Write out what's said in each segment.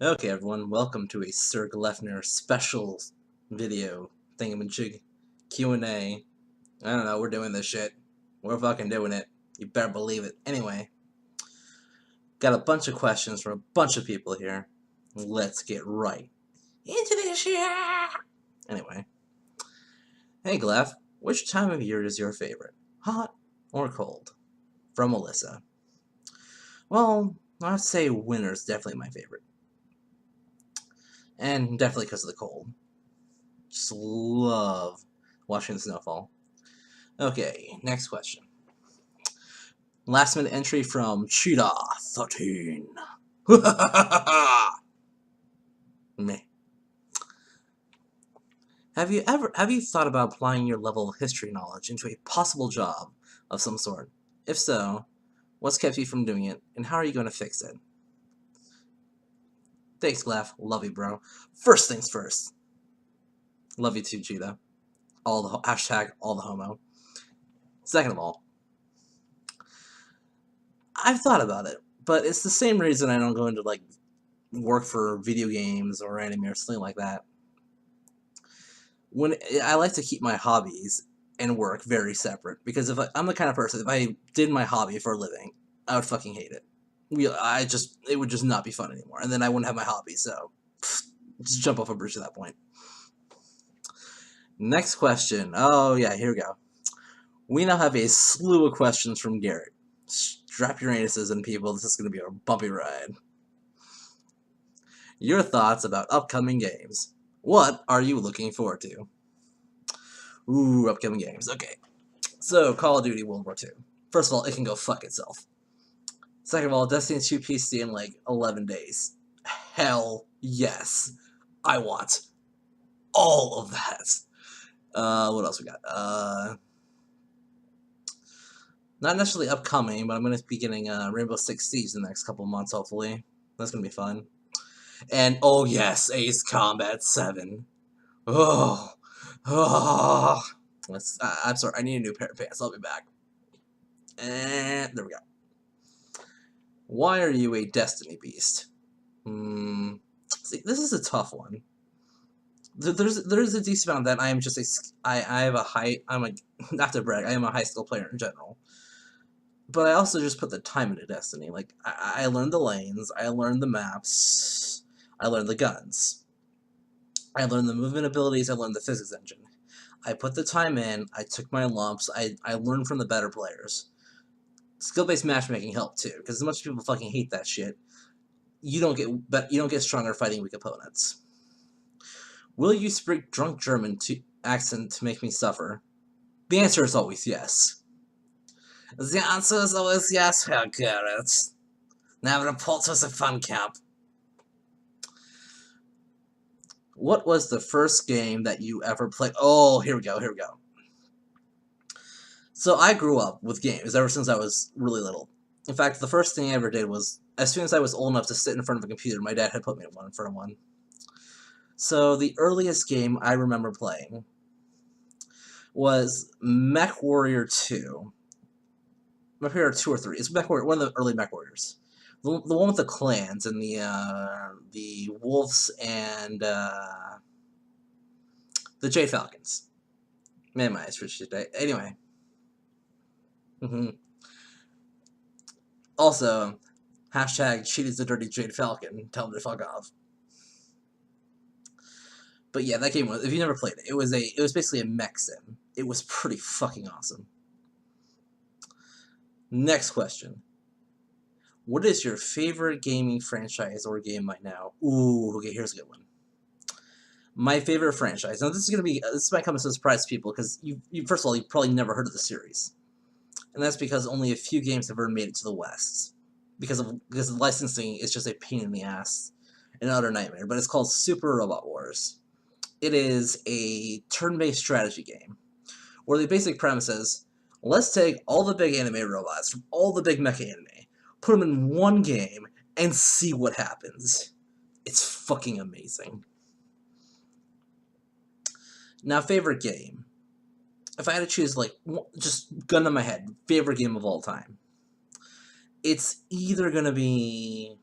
Okay, everyone, welcome to a Sir Glefner special video thingamajig Q&A. I don't know, we're doing this shit. We're fucking doing it. You better believe it. Anyway, got a bunch of questions from a bunch of people here. Let's get right into this shit. Anyway, hey Glef, which time of year is your favorite? Hot or cold? From Melissa. Well, I'd say winter's definitely my favorite. And definitely because of the cold. Just love watching the snowfall. Okay, next question. Last minute entry from Cheetah13. Me. Have you thought about applying your level of history knowledge into a possible job of some sort? If so, what's kept you from doing it, and how are you going to fix it? Thanks, Laugh. Love you, bro. First things first. Love you too, Cheetah. Hashtag all the homo. Second of all, I've thought about it, but it's the same reason I don't go into like work for video games or anime or something like that. When I like to keep my hobbies and work very separate, because I'm the kind of person, if I did my hobby for a living, I would fucking hate it. It would just not be fun anymore, and then I wouldn't have my hobby. So just jump off a bridge at that point. Next question. Oh yeah, here we go. We now have a slew of questions from Garrett. Strap your anuses in, people. This is going to be a bumpy ride. Your thoughts about upcoming games. What are you looking forward to? Ooh, upcoming games. Okay. So, Call of Duty World War II. First of all, it can go fuck itself. Second of all, Destiny 2 PC in like 11 days. Hell yes. I want all of that. What else we got? Not necessarily upcoming, but I'm going to be getting Rainbow Six Siege in the next couple months, hopefully. That's going to be fun. And, oh yes, Ace Combat 7. Oh. Oh. I'm sorry, I need a new pair of pants. I'll be back. And there we go. Why are you a Destiny beast? See, this is a tough one. There's a decent amount that I am just I have a high, I'm a, not to brag, I am a high skill player in general. But I also just put the time into Destiny. Like, I learned the lanes, I learned the maps, I learned the guns. I learned the movement abilities, I learned the physics engine. I put the time in, I took my lumps, I learned from the better players. Skill-based matchmaking helped too, because as much as people fucking hate that shit, you don't get stronger fighting weak opponents. Will you speak drunk German accent to make me suffer? The answer is always yes. The answer is always yes, Herr Garrett. Now report to the fun camp. What was the first game that you ever played? Oh, here we go. So I grew up with games ever since I was really little. In fact, the first thing I ever did was, as soon as I was old enough to sit in front of a computer, my dad had put me in front of one. So the earliest game I remember playing was Mech Warrior 2. Mech Warrior 2 or 3. It's Mech Warrior, one of the early Mech Warriors. The one with the clans and the wolves and the Jade Falcons. Man, my eyes for today. Anyway. Also, hashtag Cheetah's the dirty Jade Falcon. Tell him to fuck off. But yeah, that game was, if you never played it, it was basically a mech sim. It was pretty fucking awesome. Next question. What is your favorite gaming franchise or game right now? Ooh, okay, here's a good one. My favorite franchise. Now this might come as a surprise to people, because you first of all, you've probably never heard of the series. And that's because only a few games have ever made it to the West. Because the licensing is just a pain in the ass, an utter nightmare. But it's called Super Robot Wars. It is a turn-based strategy game, where the basic premise is, let's take all the big anime robots from all the big mecha anime, put them in one game, and see what happens. It's fucking amazing. Now, favorite game. If I had to choose, like, just gun to my head, favorite game of all time, it's either going to be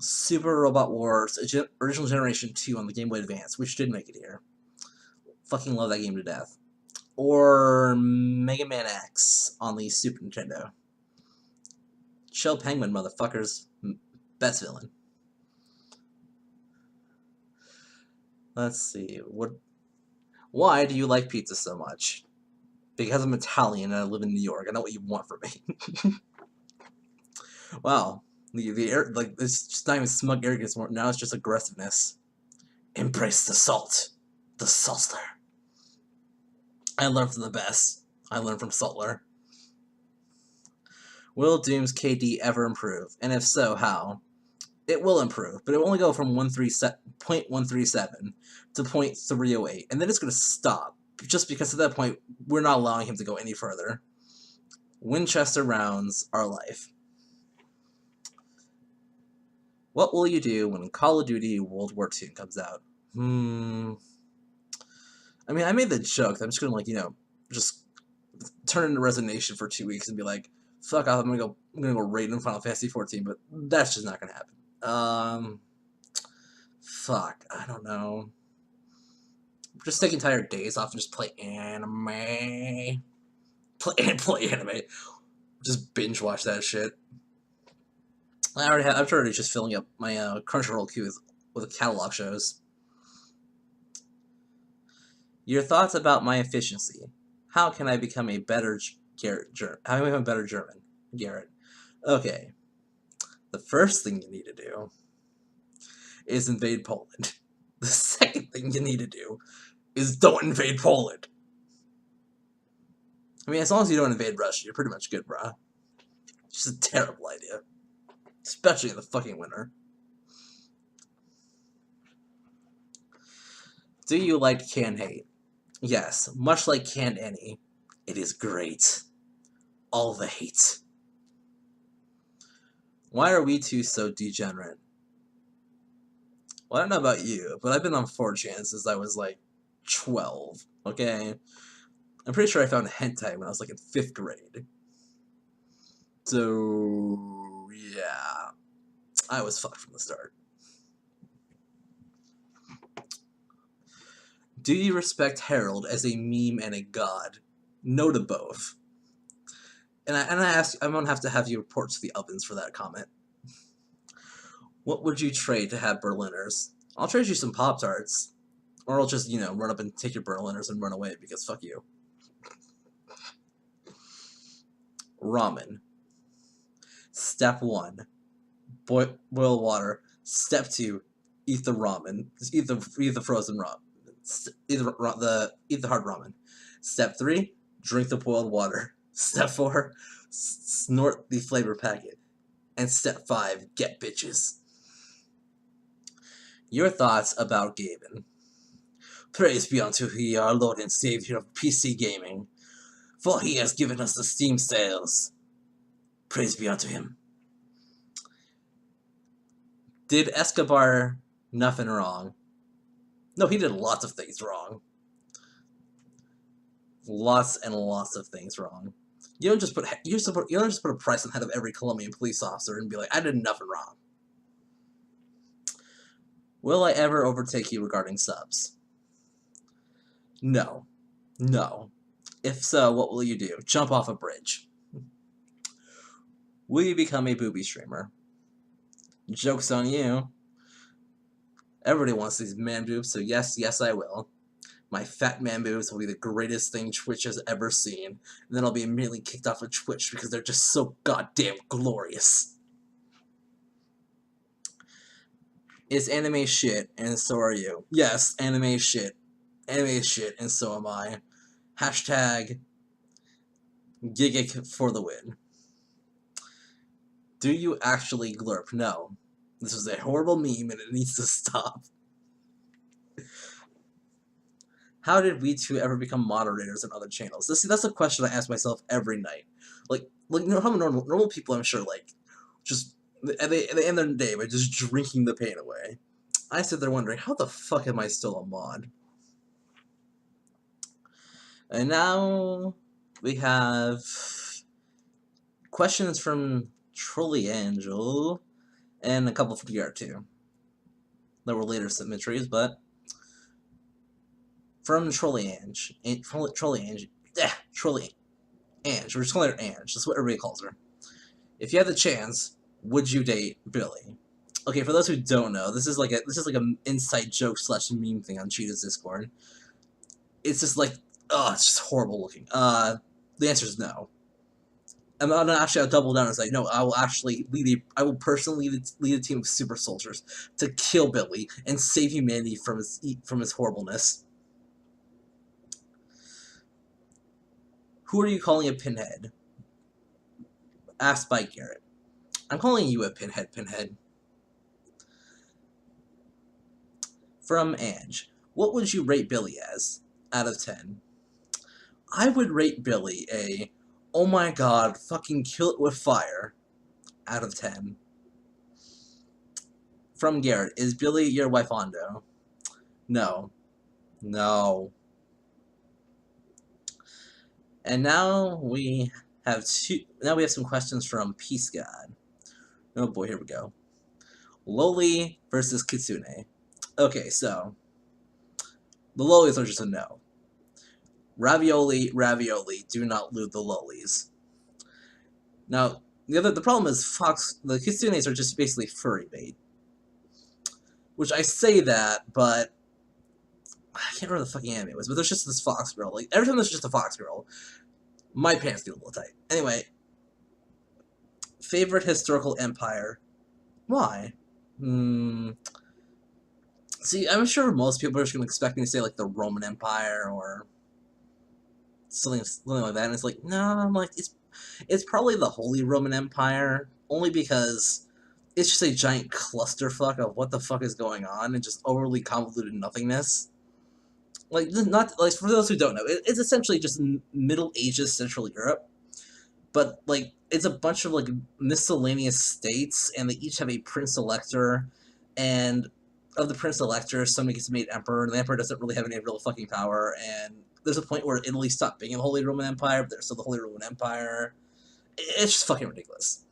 Super Robot Wars Original Generation 2 on the Game Boy Advance, which did make it here. Fucking love that game to death. Or Mega Man X on the Super Nintendo. Shell Penguin, motherfuckers. Best villain. Let's see. Why do you like pizza so much? Because I'm Italian and I live in New York. I know what you want from me. Wow. Like, it's just not even smug arrogance more. Now it's just aggressiveness. Embrace the salt. The Saltler. I learned from the best. I learned from Saltler. Will Doom's KD ever improve? And if so, how? It will improve, but it will only go from 0.137 to 0.308, and then it's going to stop, just because at that point, we're not allowing him to go any further. Winchester rounds are life. What will you do when Call of Duty World War II comes out? I mean, I made the joke that I'm just going to, like, just turn into Resignation for 2 weeks and be like, fuck off, I'm gonna go raid in Final Fantasy 14, but that's just not gonna happen. Fuck, I don't know. Just taking tired days off and just play anime. Play anime. Just binge watch that shit. I'm already just filling up my Crunchyroll queue with catalog shows. Your thoughts about my efficiency. How can I become a better How can I become a better German? Garrett. Okay. The first thing you need to do is invade Poland. The second thing you need to do is don't invade Poland. I mean, as long as you don't invade Russia, you're pretty much good, brah. It's just a terrible idea. Especially in the fucking winter. Do you like Can Hate? Yes, much like Can Any. It is great. All the hate. Why are we two so degenerate? Well, I don't know about you, but I've been on 4chan since I was like 12, okay? I'm pretty sure I found hentai when I was like in 5th grade. So, yeah. I was fucked from the start. Do you respect Harold as a meme and a god? No to both. And I'm gonna have to have you report to the ovens for that comment. What would you trade to have Berliners? I'll trade you some Pop-Tarts. Or I'll just, run up and take your Berliners and run away because fuck you. Ramen. Step 1. Boil water. Step 2. Eat the ramen. Just eat the frozen ramen. Eat the hard ramen. Step 3. Drink the boiled water. Step 4. Snort the flavor packet. And step 5. Get bitches. Your thoughts about Gaben. Praise be unto He, our Lord and Savior of PC gaming, for He has given us the Steam sales. Praise be unto Him. Did Escobar nothing wrong? No, he did lots of things wrong. Lots and lots of things wrong. You don't just put a price on the head of every Colombian police officer and be like, I did nothing wrong. Will I ever overtake you regarding subs? No. No. If so, what will you do? Jump off a bridge. Will you become a booby streamer? Joke's on you. Everybody wants these man boobs, so yes, I will. My fat man boobs will be the greatest thing Twitch has ever seen, and then I'll be immediately kicked off of Twitch because they're just so goddamn glorious. It's anime shit, and so are you. Yes, anime shit. Anime is shit, and so am I. Hashtag Gigic for the win. Do you actually glurp? No. This was a horrible meme, and it needs to stop. How did we two ever become moderators on other channels? That's a question I ask myself every night. Like how normal people, I'm sure, like, just they end their day by just drinking the pain away. I sit there wondering, how the fuck am I still a mod? And now we have questions from Trolley Angel and a couple from DR too. There were later symmetries, but from Trolley Ange, Trolley Ange. We're just calling her Ange. That's what everybody calls her. If you had the chance, would you date Billy? Okay, for those who don't know, this is like an inside joke / meme thing on Cheetah's Discord. It's just like, it's just horrible looking. The answer is no. I'll double down and say no. I will personally lead a team of super soldiers to kill Billy and save humanity from his horribleness. Who are you calling a pinhead? Asked by Garrett. I'm calling you a pinhead. From Ange. What would you rate Billy as out of 10? I would rate Billy a, oh my god, fucking kill it with fire out of 10. From Garrett. Is Billy your wifando? No. No. And now we have some questions from Peace God. Oh boy, here we go. Loli versus Kitsune. Okay, so the lolis are just a no. Ravioli, do not loot the lolis. Now, the problem is the kitsunes are just basically furry bait. Which I say that, but I can't remember the fucking anime was, but there's just this fox girl. Like, every time there's just a fox girl, my pants get a little tight. Anyway, favorite historical empire. Why? See, I'm sure most people are just going to expect me to say, like, the Roman Empire or something like that. And it's like, no, I'm like, it's probably the Holy Roman Empire, only because it's just a giant clusterfuck of what the fuck is going on and just overly convoluted nothingness. Like, for those who don't know, it's essentially just Middle Ages, Central Europe. But, like, it's a bunch of, like, miscellaneous states, and they each have a Prince-Elector, and of the Prince-Elector, somebody gets made Emperor, and the Emperor doesn't really have any real fucking power, and there's a point where Italy stopped being the Holy Roman Empire, but they're still the Holy Roman Empire. It's just fucking ridiculous.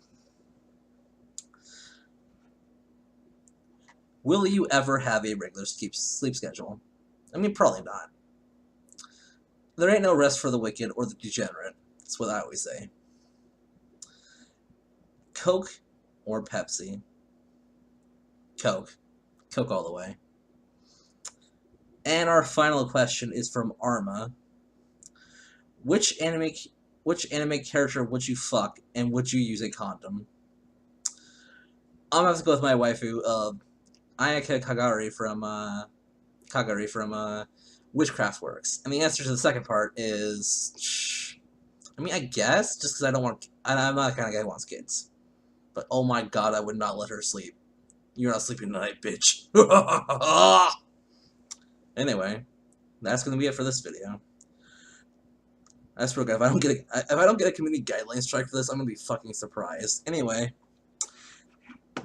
Will you ever have a regular sleep schedule? I mean, probably not. There ain't no rest for the wicked or the degenerate. That's what I always say. Coke or Pepsi? Coke. Coke all the way. And our final question is from Arma. Which anime character would you fuck, and would you use a condom? I'm gonna have to go with my waifu, Ayaka Kagari from Witchcraft Works. And the answer to the second part is, I mean, I guess, just because I'm not the kind of guy who wants kids. But oh my god, I would not let her sleep. You're not sleeping tonight, bitch. Anyway, that's gonna be it for this video. I swear to God, if I don't get a community guideline strike for this, I'm gonna be fucking surprised. Anyway,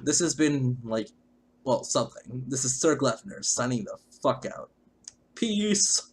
this has been like, well, something. This is Sir Glefner signing the fuck out. Peace.